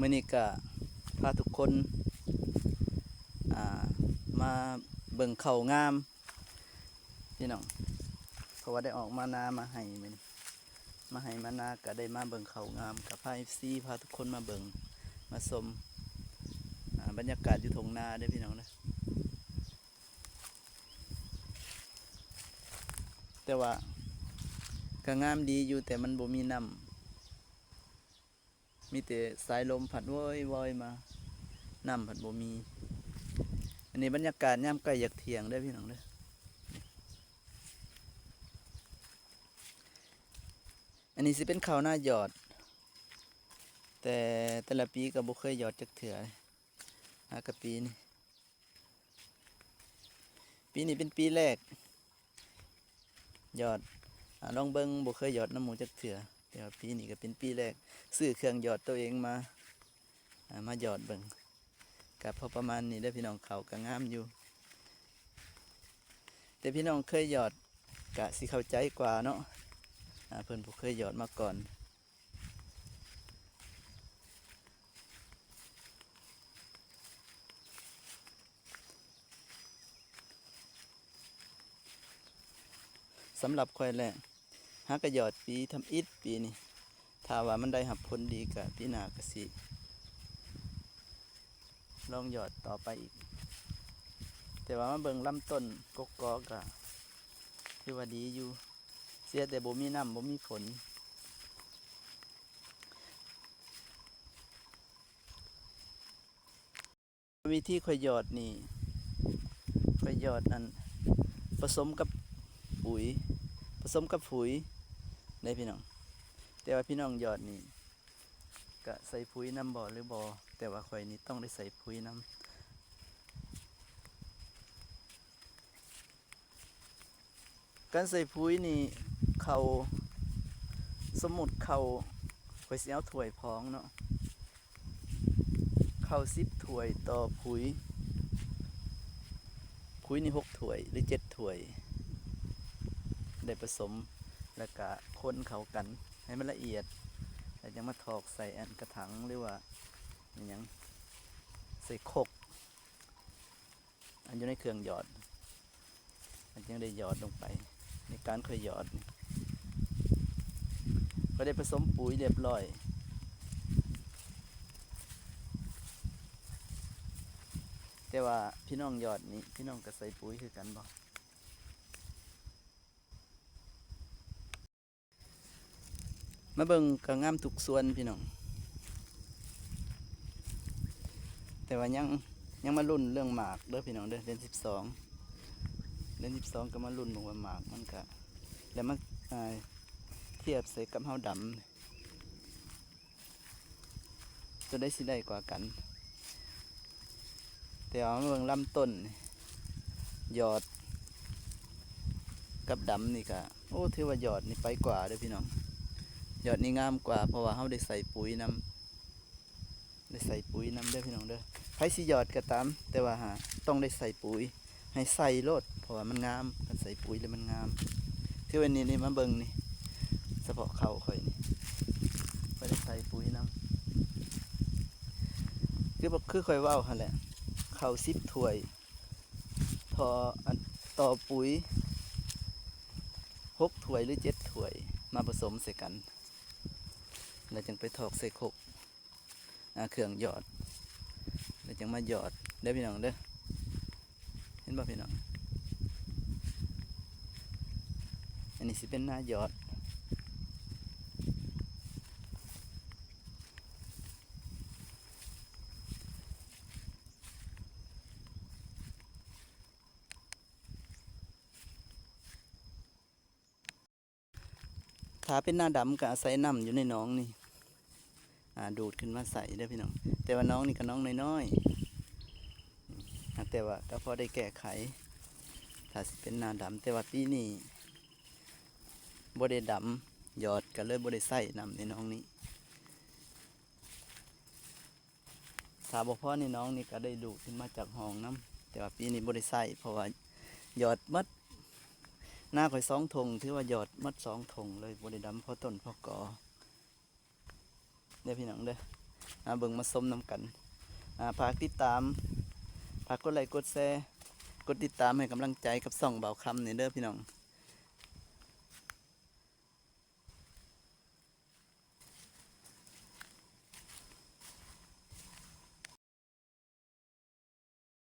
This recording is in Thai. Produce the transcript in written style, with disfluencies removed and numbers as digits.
มื้อนี้ก็พาทุกคนมาเบิ่งข้าวงามพี่น้องเพราะว่าได้ออกมานามาให้มื้อนี้มาให้มานาก็ได้มาเบิ่งข้าวงามกับพา FC พาทุกคนมาเบิ่งมาชมบรรยากาศอยู่ทงนาเด้อพี่น้องนะแต่ว่าก็งามดีอยู่แต่มันบ่มีน้ำมีแต่สายลมพัดวอยมาน้ำพัดบ่มีอันนี้บรรยากาศยามใกล้อยากเที่ยงเด้อพี่น้องเด้ออันนี้สิเป็นข้าวหน้าหยอดแต่ละปีก็บ่เคยหยอดจักเถื่อกับปีนี้เป็นปีแรกหยอดลองเบิ่งบ่เคยหยอดน้ำหมูจักเถื่อแต่ว่าปีนี้ก็เป็นปีแรกซื้อเครื่องหยอดตัวเองมาหยอดเบิ่งกับพอประมาณนี้ได้พี่น้องเขาก็งามอยู่แต่พี่น้องเคยหยอดกะสิเข้าใจกว่าเนาะเพิ่นบ่เคยหยอดมาก่อนสำหรับข่อยแหละหากระหยอดปีทำอิฐปีนี้ถ้าว่ามันได้หับผลดีกะปีหน้าก็สิลองหยอดต่อไปอีกแต่ว่ามาเบิ่งลำต้นกกอกกะคือว่าดีอยู่เสียแต่บ่มีน้ำบ่มีฝนวิธีข่อยหยอดนี่ข่อยหยอดนั้นผสมกับปุ๋ยได้พี่น้องแต่ว่าพี่น้องหยอดนี่ก็ใส่ปุ๋ยน้ำบ่อหรือบ่แต่ว่าข่อยนี่ต้องได้ใส่ปุ๋ยน้ำการใส่ปุ๋ยนี่เขาสมมุติเขาข่อยสิเอาถ้วยพองเนาะเขา10ถ้วยต่อปุ๋ยนี่6ถ้วยหรือ7ถ้วยได้ผสมแล้วก็คนเข้ากันให้มันละเอียดแล้วยังมาถอกใส่อันกระถางหรือว่าอย่างใส่คกอันอยู่ในเครื่องหยอดอันยังได้หยอดลงไปในการเคยหยอดก็ได้ผสมปุ๋ยเรียบร้อยแต่ว่าพี่น้องหยอดนี่พี่น้องก็ใส่ปุ๋ยคือกันบ่มาเบิ่งกระงามทุกส่วนพี่น้องแต่ว่ายังมาลุ้นเรื่องหมากเด้อพี่น้องเด้อเดือน12ก็มาลุ้นบอกว่าหมากมันก็แล้วมาเทียบใส่กับเฮาดำจะได้สิได้กว่ากันแต่ว่าเบิ่งลำต้นหยอดกับดำนี่ก็โอ้ถือว่าหยอดนี่ไปกว่าเด้อพี่น้องหยอดนี่งามกว่าเพราะว่าเฮาได้ใส่ปุ๋ยน้ำเด้อพี่น้องเด้อไผสิหยอดก็ตามแต่ว่าต้องได้ใส่ปุ๋ยให้ใส่โลดเพราะว่ามันงามกันใส่ปุ๋ยแล้วมันงามที่วันนี้นี่มาเบิ่งนี่เฉพาะเขาค่อยนี่ไม่ได้ใส่ปุ๋ยน้ำคือค่อยว่าวหั่นแหละเขา10ถ้วยต่อปุ๋ย6ถ้วยหรือ7ถ้วยมาผสมใส่กันแล้วจึงไปถอกใส่คกเครื่องหยอดแล้วจึงมาหยอดได้พี่น้องเด้อเห็นป่ะพี่น้องอันนี้สิเป็นหน้าหยอดถ้าเป็นหน้าดำก็อาศัยน้ำอยู่ในน้องนี่ดูดขึ้นมาใส่ได้พี่น้องแต่ว่าน้องนี่ก็น้องน้อยๆแต่ว่าก็พอได้แก้ไขถ้าเป็นหน้าดำแต่ว่าปีนี้บ่ได้ดำหยอดก็เลยบ่ได้ใส่น้ำในน้องนี้ถ้าบ่พอในน้องนี่ก็ได้ดูดขึ้นมาจากห้องน้ำแต่ว่าปีนี้บ่ได้ใส่เพราะว่าหยอดมัดหน้าข่อย2 ถุงถือว่าหยอดมัด2 ถุงเลยบ่ได้ดำพอต้นพอกอเด้อพี่น้องเด้อ เบิ่งมาส้มน้ำกันฝากติดตามฝากกดไลค์กดแชร์กดติดตามให้กำลังใจกับส่องเบาคำนี่เด้อพี่น้อง